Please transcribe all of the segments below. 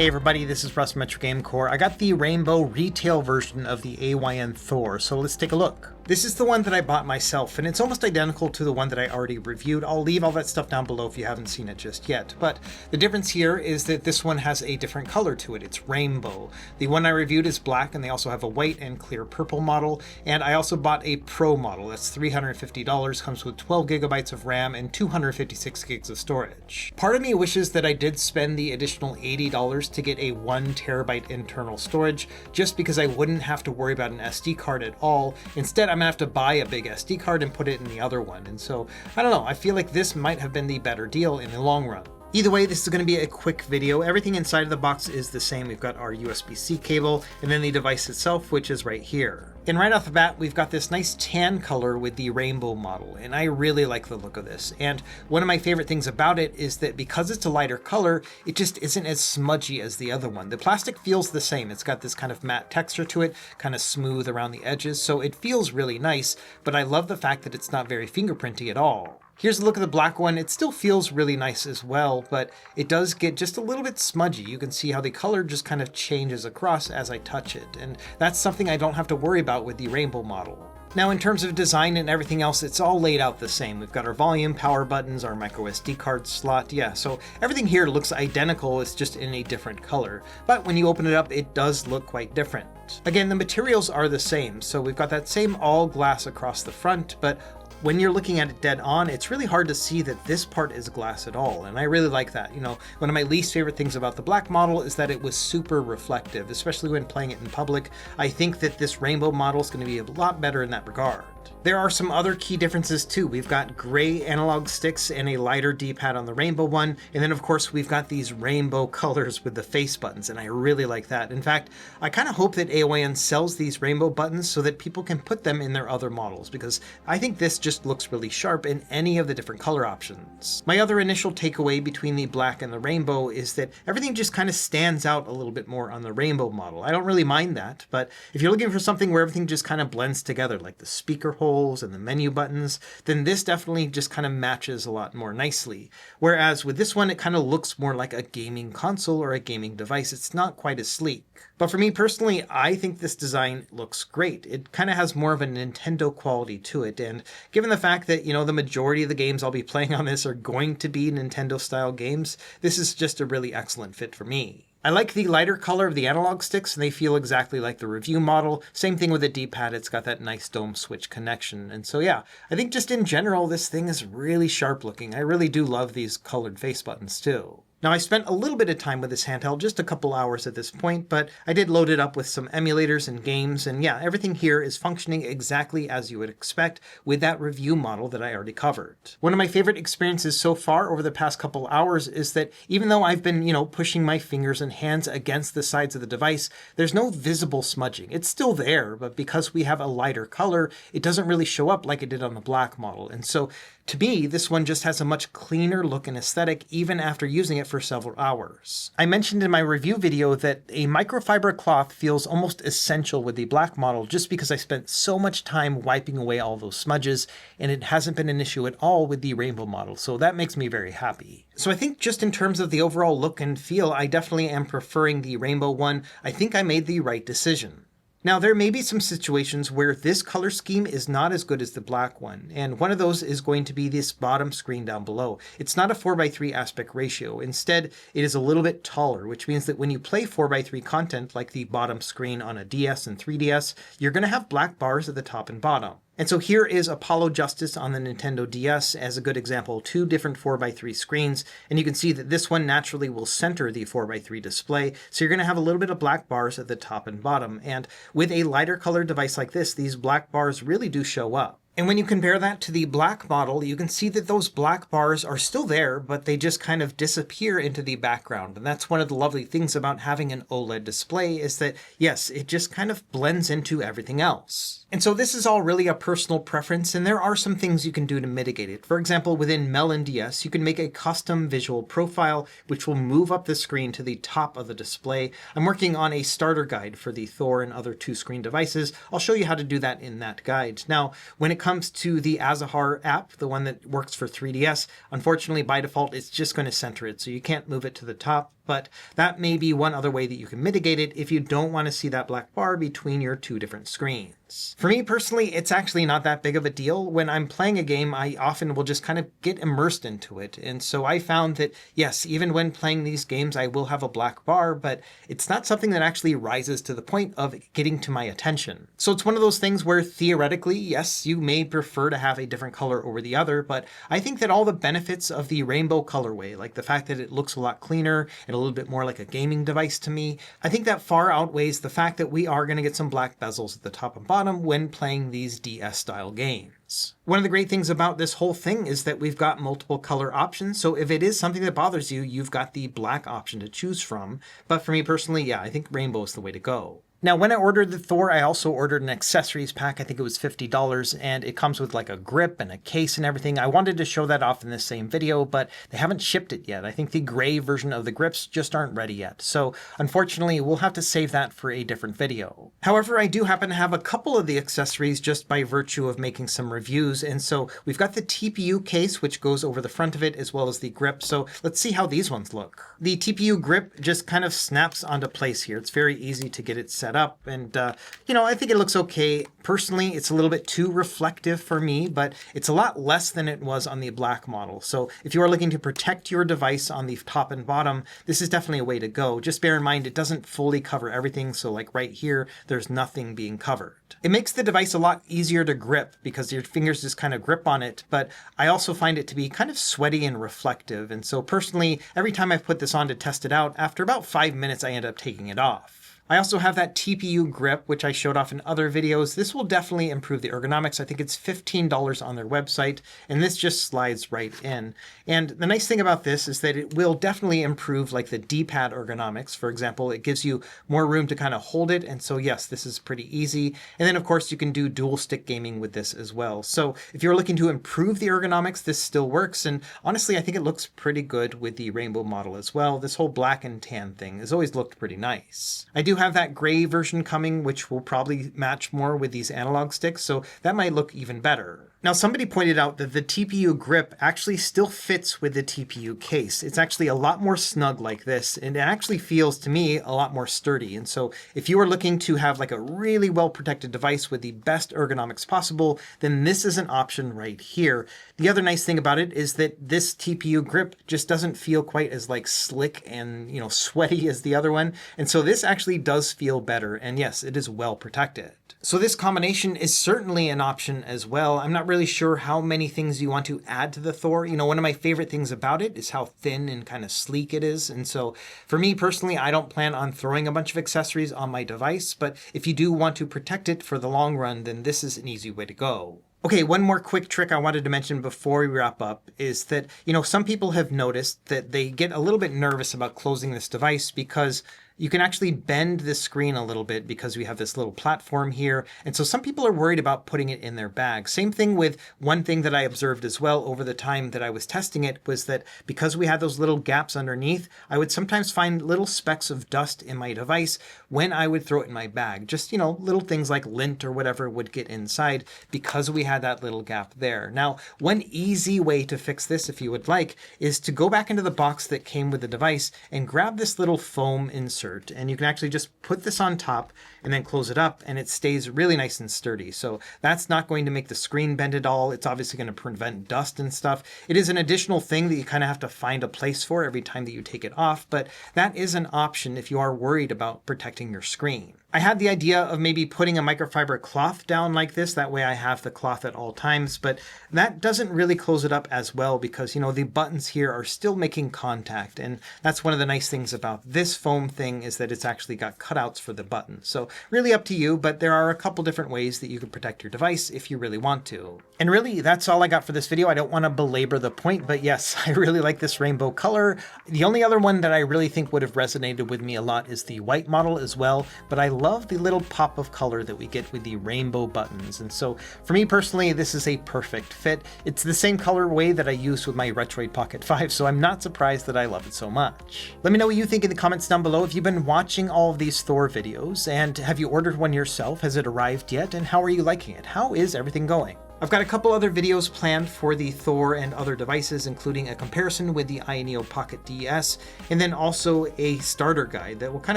Hey everybody, this is Russ from Metro Game Core. I got the Rainbow retail version of the AYN Thor, so let's take a look. This is the one that I bought myself, and it's almost identical to the one that I already reviewed. I'll leave all that stuff down below if you haven't seen it just yet. But the difference here is that this one has a different color to it. It's rainbow. The one I reviewed is black, and they also have a white and clear purple model. And I also bought a Pro model. That's $350, comes with 12 gigabytes of RAM and 256 gigs of storage. Part of me wishes that I did spend the additional $80 to get a 1 terabyte internal storage, just because I wouldn't have to worry about an SD card at all. Instead, I'm gonna have to buy a big SD card and put it in the other one. And so, I don't know, I feel like this might have been the better deal in the long run. Either way, this is going to be a quick video. Everything inside of the box is the same. We've got our USB-C cable and then the device itself, which is right here. And right off the bat, we've got this nice tan color with the rainbow model, and I really like the look of this. And one of my favorite things about it is that because it's a lighter color, it just isn't as smudgy as the other one. The plastic feels the same. It's got this kind of matte texture to it, kind of smooth around the edges, so it feels really nice, but I love the fact that it's not very fingerprinty at all. Here's a look at the black one. It still feels really nice as well, but it does get just a little bit smudgy. You can see how the color just kind of changes across as I touch it, and that's something I don't have to worry about with the rainbow model. Now, in terms of design and everything else, it's all laid out the same. We've got our volume, power buttons, our micro SD card slot. Yeah, so everything here looks identical. It's just in a different color. But when you open it up, it does look quite different. Again, the materials are the same. So we've got that same all glass across the front, but when you're looking at it dead on, it's really hard to see that this part is glass at all, and I really like that. You know, one of my least favorite things about the black model is that it was super reflective, especially when playing it in public. I think that this rainbow model is going to be a lot better in that regard. There are some other key differences too. We've got gray analog sticks and a lighter D-pad on the rainbow one, and then of course we've got these rainbow colors with the face buttons, and I really like that. In fact, I kind of hope that AYN sells these rainbow buttons so that people can put them in their other models, because I think this just looks really sharp in any of the different color options. My other initial takeaway between the black and the rainbow is that everything just kind of stands out a little bit more on the rainbow model. I don't really mind that, but if you're looking for something where everything just kind of blends together, like the speaker holes and the menu buttons, then this definitely just kind of matches a lot more nicely. Whereas with this one, it kind of looks more like a gaming console or a gaming device. It's not quite as sleek. But for me personally, I think this design looks great. It kind of has more of a Nintendo quality to it, and given the fact that, you know, the majority of the games I'll be playing on this are going to be Nintendo-style games, this is just a really excellent fit for me. I like the lighter color of the analog sticks, and they feel exactly like the review model. Same thing with the D-pad, it's got that nice dome switch connection. And so yeah, I think just in general, this thing is really sharp looking. I really do love these colored face buttons too. Now, I spent a little bit of time with this handheld, just a couple hours at this point, but I did load it up with some emulators and games, and yeah, everything here is functioning exactly as you would expect with that review model that I already covered. One of my favorite experiences so far over the past couple hours is that even though I've been, pushing my fingers and hands against the sides of the device, there's no visible smudging. It's still there, but because we have a lighter color, it doesn't really show up like it did on the black model. And so, to me, this one just has a much cleaner look and aesthetic even after using it for several hours. I mentioned in my review video that a microfiber cloth feels almost essential with the black model just because I spent so much time wiping away all those smudges, and it hasn't been an issue at all with the rainbow model, so that makes me very happy. So I think just in terms of the overall look and feel, I definitely am preferring the rainbow one. I think I made the right decision. Now, there may be some situations where this color scheme is not as good as the black one, and one of those is going to be this bottom screen down below. It's not a 4:3 aspect ratio. Instead, it is a little bit taller, which means that when you play 4:3 content like the bottom screen on a DS and 3DS, you're going to have black bars at the top and bottom. And so here is Apollo Justice on the Nintendo DS as a good example, 2 different 4:3 screens, and you can see that this one naturally will center the 4:3 display, so you're going to have a little bit of black bars at the top and bottom, and with a lighter colored device like this, these black bars really do show up. And when you compare that to the black model, you can see that those black bars are still there, but they just kind of disappear into the background. And that's one of the lovely things about having an OLED display is that, yes, it just kind of blends into everything else. And so this is all really a personal preference, and there are some things you can do to mitigate it. For example, within Melon DS, you can make a custom visual profile, which will move up the screen to the top of the display. I'm working on a starter guide for the Thor and other 2-screen devices. I'll show you how to do that in that guide. Now, when it comes to the Azahar app, the one that works for 3DS, unfortunately, by default, it's just going to center it, so you can't move it to the top. but that may be one other way that you can mitigate it if you don't want to see that black bar between your two different screens. For me personally, it's actually not that big of a deal. When I'm playing a game, I often will just kind of get immersed into it. And so I found that, yes, even when playing these games, I will have a black bar, but it's not something that actually rises to the point of getting to my attention. So it's one of those things where theoretically, yes, you may prefer to have a different color over the other, but I think that all the benefits of the rainbow colorway, like the fact that it looks a lot cleaner and a little bit more like a gaming device to me, I think that far outweighs the fact that we are going to get some black bezels at the top and bottom when playing these DS style games. One of the great things about this whole thing is that we've got multiple color options, so if it is something that bothers you, you've got the black option to choose from. But for me personally, yeah, I think rainbow is the way to go. Now, when I ordered the Thor, I also ordered an accessories pack. I think it was $50, and it comes with like a grip and a case and everything. I wanted to show that off in this same video, but they haven't shipped it yet. I think the gray version of the grips just aren't ready yet. So unfortunately, we'll have to save that for a different video. However, I do happen to have a couple of the accessories just by virtue of making some reviews. And so we've got the TPU case, which goes over the front of it, as well as the grip. So let's see how these ones look. The TPU grip just kind of snaps onto place here. It's very easy to get it set up, and I think it looks okay. Personally, it's a little bit too reflective for me, but it's a lot less than it was on the black model. So if you are looking to protect your device on the top and bottom, this is definitely a way to go. Just bear in mind it doesn't fully cover everything, so like right here, there's nothing being covered. It makes the device a lot easier to grip because your fingers just kind of grip on it, but I also find it to be kind of sweaty and reflective. And so personally, every time I've put this on to test it out, after about 5 minutes, I end up taking it off. I also have that TPU grip, which I showed off in other videos. This will definitely improve the ergonomics. I think it's $15 on their website, and this just slides right in. And the nice thing about this is that it will definitely improve like the D-pad ergonomics. For example, it gives you more room to kind of hold it. And so yes, this is pretty easy. And then of course you can do dual stick gaming with this as well. So if you're looking to improve the ergonomics, this still works. And honestly, I think it looks pretty good with the rainbow model as well. This whole black and tan thing has always looked pretty nice. I do have that gray version coming, which will probably match more with these analog sticks, so that might look even better. Now, somebody pointed out that the TPU grip actually still fits with the TPU case. It's actually a lot more snug like this, and it actually feels, to me, a lot more sturdy. And so if you are looking to have like a really well-protected device with the best ergonomics possible, then this is an option right here. The other nice thing about it is that this TPU grip just doesn't feel quite as like slick and, sweaty as the other one. And so this actually does feel better. And yes, it is well protected. So this combination is certainly an option as well. I'm not really sure how many things you want to add to the Thor. One of my favorite things about it is how thin and kind of sleek it is. And so for me personally, I don't plan on throwing a bunch of accessories on my device, but if you do want to protect it for the long run, then this is an easy way to go. Okay, one more quick trick I wanted to mention before we wrap up is that, some people have noticed that they get a little bit nervous about closing this device because you can actually bend the screen a little bit because we have this little platform here. And so some people are worried about putting it in their bag. Same thing with one thing that I observed as well over the time that I was testing it was that because we had those little gaps underneath, I would sometimes find little specks of dust in my device when I would throw it in my bag. Just, little things like lint or whatever would get inside because we had that little gap there. Now, one easy way to fix this, if you would like, is to go back into the box that came with the device and grab this little foam insert. And you can actually just put this on top and then close it up, and it stays really nice and sturdy. So that's not going to make the screen bend at all. It's obviously going to prevent dust and stuff. It is an additional thing that you kind of have to find a place for every time that you take it off, but that is an option if you are worried about protecting your screen. I had the idea of maybe putting a microfiber cloth down like this. That way I have the cloth at all times, but that doesn't really close it up as well because, the buttons here are still making contact. And that's one of the nice things about this foam thing is that it's actually got cutouts for the buttons. So really up to you, but there are a couple different ways that you can protect your device if you really want to. And really, that's all I got for this video. I don't want to belabor the point, but yes, I really like this rainbow color. The only other one that I really think would have resonated with me a lot is the white model as well, but I love the little pop of color that we get with the rainbow buttons. And so for me personally, this is a perfect fit. It's the same colorway that I use with my Retroid Pocket 5, so I'm not surprised that I love it so much. Let me know what you think in the comments down below. If you've been watching all of these Thor videos, and have you ordered one yourself? Has it arrived yet? And how are you liking it? How is everything going? I've got a couple other videos planned for the Thor and other devices, including a comparison with the iNeo Pocket DS, and then also a starter guide that will kind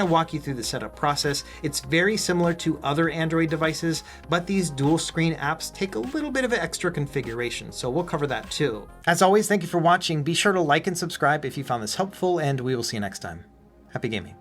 of walk you through the setup process. It's very similar to other Android devices, but these dual screen apps take a little bit of extra configuration, so we'll cover that too. As always, thank you for watching. Be sure to like and subscribe if you found this helpful, and we will see you next time. Happy gaming.